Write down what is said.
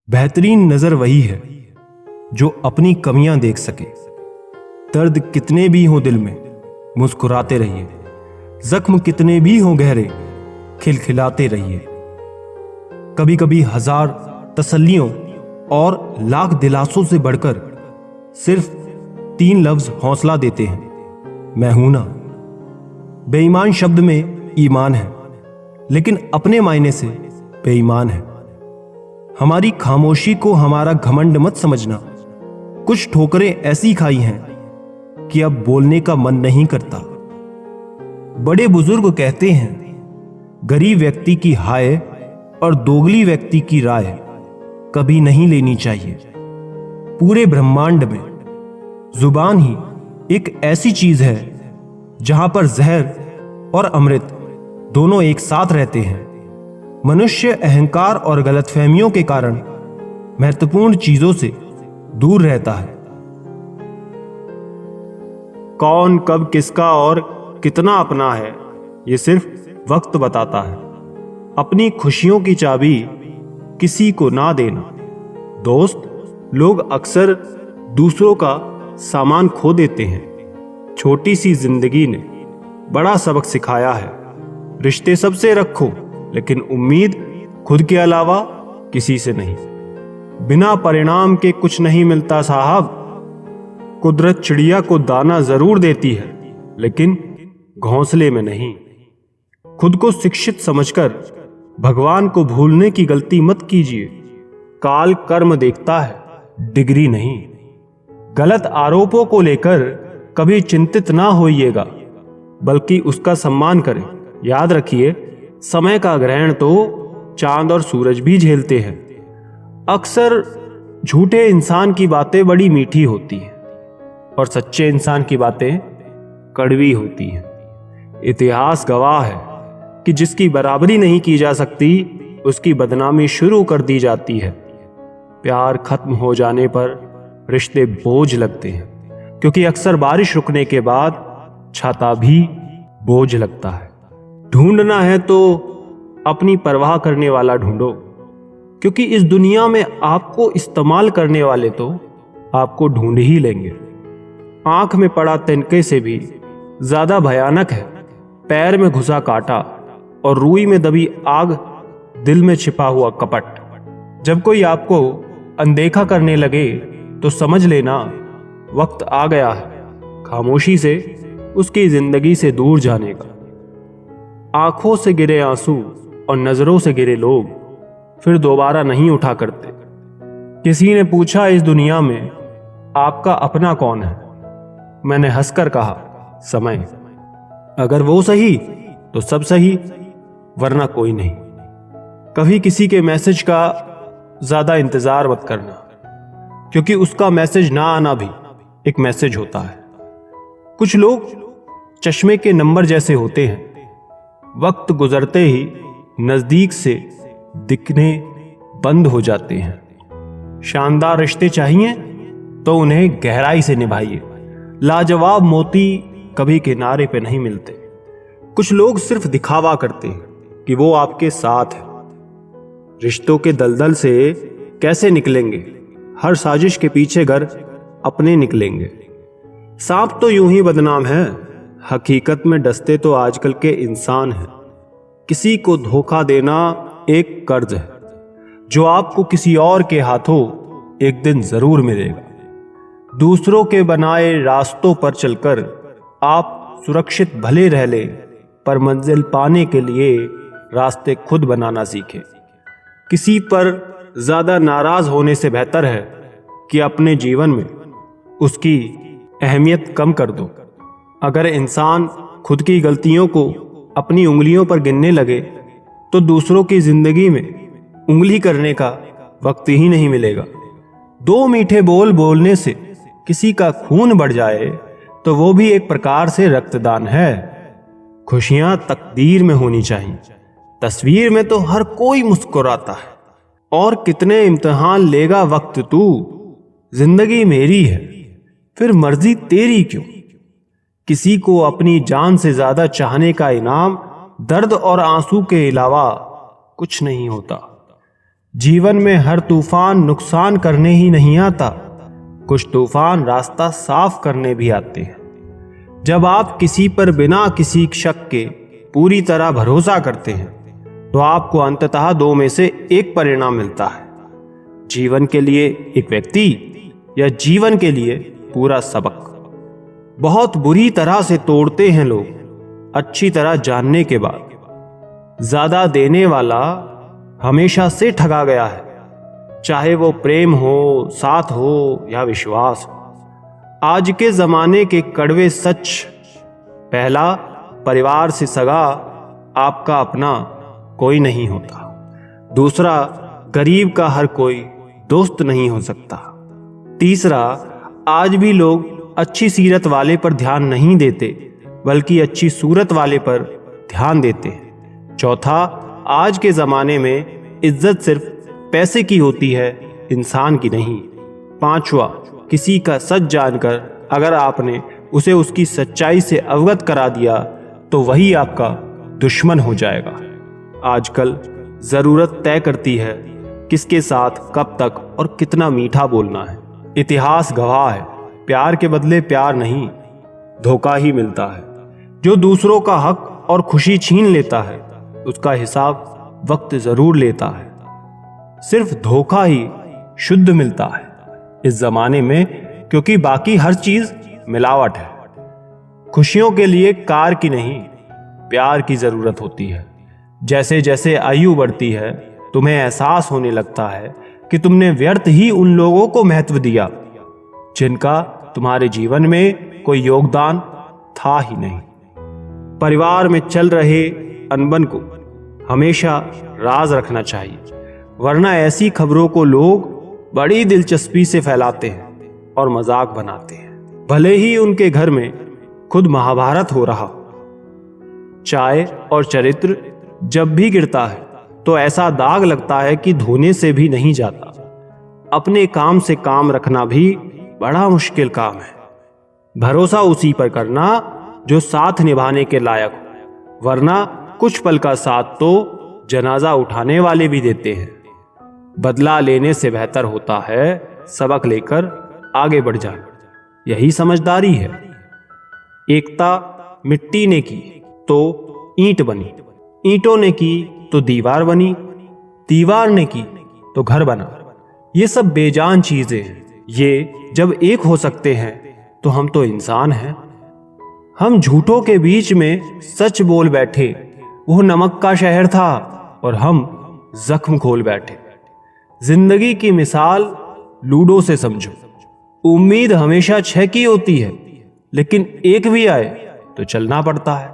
बेहतरीन नजर वही है जो अपनी कमियां देख सके। दर्द कितने भी हो दिल में, मुस्कुराते रहिए। जख्म कितने भी हो गहरे, खिलखिलाते रहिए। कभी कभी हजार तसल्लियों और लाख दिलासों से बढ़कर सिर्फ 3 लफ्ज हौसला देते हैं, मैं हूं ना। बेईमान शब्द में ईमान है, लेकिन अपने मायने से बेईमान है। हमारी खामोशी को हमारा घमंड मत समझना। कुछ ठोकरें ऐसी खाई हैं कि अब बोलने का मन नहीं करता। बड़े बुजुर्ग कहते हैं, गरीब व्यक्ति की हाय और दोगली व्यक्ति की राय कभी नहीं लेनी चाहिए। पूरे ब्रह्मांड में जुबान ही एक ऐसी चीज है जहां पर जहर और अमृत दोनों एक साथ रहते हैं। मनुष्य अहंकार और गलतफहमियों के कारण महत्वपूर्ण चीजों से दूर रहता है। कौन कब किसका और कितना अपना है, ये सिर्फ वक्त बताता है। अपनी खुशियों की चाबी किसी को ना देना। दोस्त, लोग अक्सर दूसरों का सामान खो देते हैं। छोटी सी जिंदगी ने बड़ा सबक सिखाया है। रिश्ते सबसे रखो, लेकिन उम्मीद खुद के अलावा किसी से नहीं। बिना परिणाम के कुछ नहीं मिलता साहब। कुदरत चिड़िया को दाना जरूर देती है, लेकिन घोंसले में नहीं। खुद को शिक्षित समझकर भगवान को भूलने की गलती मत कीजिए। काल कर्म देखता है, डिग्री नहीं। गलत आरोपों को लेकर कभी चिंतित ना होइएगा, बल्कि उसका सम्मान करें। याद रखिए, समय का ग्रहण तो चांद और सूरज भी झेलते हैं। अक्सर झूठे इंसान की बातें बड़ी मीठी होती हैं और सच्चे इंसान की बातें कड़वी होती हैं। इतिहास गवाह है कि जिसकी बराबरी नहीं की जा सकती, उसकी बदनामी शुरू कर दी जाती है। प्यार खत्म हो जाने पर रिश्ते बोझ लगते हैं, क्योंकि अक्सर बारिश रुकने के बाद छाता भी बोझ लगता है। ढूंढना है तो अपनी परवाह करने वाला ढूंढो, क्योंकि इस दुनिया में आपको इस्तेमाल करने वाले तो आपको ढूंढ ही लेंगे। आंख में पड़ा तिनके से भी ज्यादा भयानक है पैर में घुसा कांटा और रूई में दबी आग, दिल में छिपा हुआ कपट। जब कोई आपको अनदेखा करने लगे तो समझ लेना वक्त आ गया है खामोशी से उसकी जिंदगी से दूर जाने का। आंखों से गिरे आंसू और नजरों से गिरे लोग फिर दोबारा नहीं उठा करते। किसी ने पूछा, इस दुनिया में आपका अपना कौन है? मैंने हंसकर कहा, समय। अगर वो सही तो सब सही, वरना कोई नहीं। कभी किसी के मैसेज का ज्यादा इंतजार मत करना, क्योंकि उसका मैसेज ना आना भी एक मैसेज होता है। कुछ लोग चश्मे के नंबर जैसे होते हैं, वक्त गुजरते ही नजदीक से दिखने बंद हो जाते हैं। शानदार रिश्ते चाहिए तो उन्हें गहराई से निभाइए। लाजवाब मोती कभी किनारे पे नहीं मिलते। कुछ लोग सिर्फ दिखावा करते हैं कि वो आपके साथ है। रिश्तों के दलदल से कैसे निकलेंगे? हर साजिश के पीछे घर अपने निकलेंगे। सांप तो यूं ही बदनाम है, हकीकत में डसते तो आजकल के इंसान हैं। किसी को धोखा देना एक कर्ज है जो आपको किसी और के हाथों एक दिन जरूर मिलेगा। दूसरों के बनाए रास्तों पर चलकर आप सुरक्षित भले रह ले, पर मंजिल पाने के लिए रास्ते खुद बनाना सीखें। किसी पर ज्यादा नाराज होने से बेहतर है कि अपने जीवन में उसकी अहमियत कम कर दो। अगर इंसान खुद की गलतियों को अपनी उंगलियों पर गिनने लगे तो दूसरों की जिंदगी में उंगली करने का वक्त ही नहीं मिलेगा। 2 मीठे बोल बोलने से किसी का खून बढ़ जाए तो वो भी एक प्रकार से रक्तदान है। खुशियां तकदीर में होनी चाहिए, तस्वीर में तो हर कोई मुस्कुराता है। और कितने इम्तिहान लेगा वक्त तू, जिंदगी मेरी है फिर मर्जी तेरी क्यों। किसी को अपनी जान से ज्यादा चाहने का इनाम दर्द और आंसू के अलावा कुछ नहीं होता। जीवन में हर तूफान नुकसान करने ही नहीं आता, कुछ तूफान रास्ता साफ करने भी आते हैं। जब आप किसी पर बिना किसी शक के पूरी तरह भरोसा करते हैं तो आपको अंततः दो में से एक परिणाम मिलता है, जीवन के लिए एक व्यक्ति या जीवन के लिए पूरा सबक। बहुत बुरी तरह से तोड़ते हैं लोग अच्छी तरह जानने के बाद। ज्यादा देने वाला हमेशा से ठगा गया है, चाहे वो प्रेम हो, साथ हो या विश्वास हो। आज के जमाने के कड़वे सच, पहला, परिवार से सगा आपका अपना कोई नहीं होता। दूसरा, गरीब का हर कोई दोस्त नहीं हो सकता। तीसरा, आज भी लोग अच्छी सीरत वाले पर ध्यान नहीं देते बल्कि अच्छी सूरत वाले पर ध्यान देते हैं। चौथा, आज के ज़माने में इज्जत सिर्फ पैसे की होती है, इंसान की नहीं। पांचवा, किसी का सच जानकर अगर आपने उसे उसकी सच्चाई से अवगत करा दिया तो वही आपका दुश्मन हो जाएगा। आजकल ज़रूरत तय करती है किसके साथ कब तक और कितना मीठा बोलना है। इतिहास गवाह है, प्यार के बदले प्यार नहीं, धोखा ही मिलता है। जो दूसरों का हक और खुशी छीन लेता है उसका हिसाब वक्त जरूर लेता है। सिर्फ धोखा ही शुद्ध मिलता है इस जमाने में, क्योंकि बाकी हर चीज मिलावट है। खुशियों के लिए कार की नहीं, प्यार की जरूरत होती है। जैसे जैसे आयु बढ़ती है तुम्हें एहसास होने लगता है कि तुमने व्यर्थ ही उन लोगों को महत्व दिया जिनका तुम्हारे जीवन में कोई योगदान था ही नहीं। परिवार में चल रहे अनबन को हमेशा राज रखना चाहिए, वरना ऐसी खबरों को लोग बड़ी दिलचस्पी से फैलाते हैं और मजाक बनाते हैं, भले ही उनके घर में खुद महाभारत हो रहा हो। चाय और चरित्र जब भी गिरता है तो ऐसा दाग लगता है कि धोने से भी नहीं जाता। अपने काम से काम रखना भी बड़ा मुश्किल काम है। भरोसा उसी पर करना जो साथ निभाने के लायक हो, वरना कुछ पल का साथ तो जनाजा उठाने वाले भी देते हैं। बदला लेने से बेहतर होता है सबक लेकर आगे बढ़ जाना, यही समझदारी है। एकता मिट्टी ने की तो ईंट बनी, ईंटों ने की तो दीवार बनी, दीवार ने की तो घर बना। ये सब बेजान चीजें हैं। ये जब एक हो सकते हैं तो हम तो इंसान हैं। हम झूठों के बीच में सच बोल बैठे, वो नमक का शहर था और हम जख्म खोल बैठे। जिंदगी की मिसाल लूडो से समझो। उम्मीद हमेशा 6 की होती है, लेकिन एक भी आए तो चलना पड़ता है।